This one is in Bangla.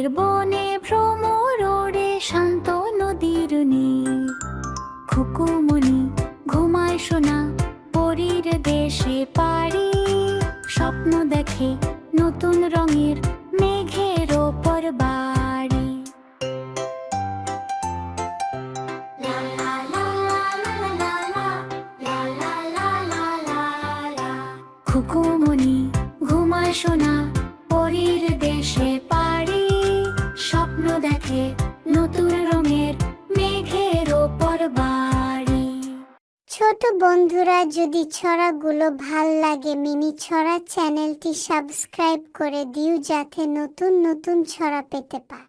ফুলের বনে ভ্রমর ওড়ে শান্ত নদীর নীর। খুকুমনি ঘুমায় সোনা পরীর দেশে পারি, স্বপ্ন দেখে নতুন রঙের মেঘের ওপর বাড়ি। খুকুমনি ঘুমায় সোনা পরীর দেশে পারি, স্বপ্ন দেখে নতুন রঙের মেঘের ওপর বাড়ি। ছোট বন্ধুরা, যদি ছড়াগুলো ভাল লাগে মিনি ছড়া চ্যানেলটি সাবস্ক্রাইব করে দিও যাতে নতুন নতুন ছড়া পেতে পার।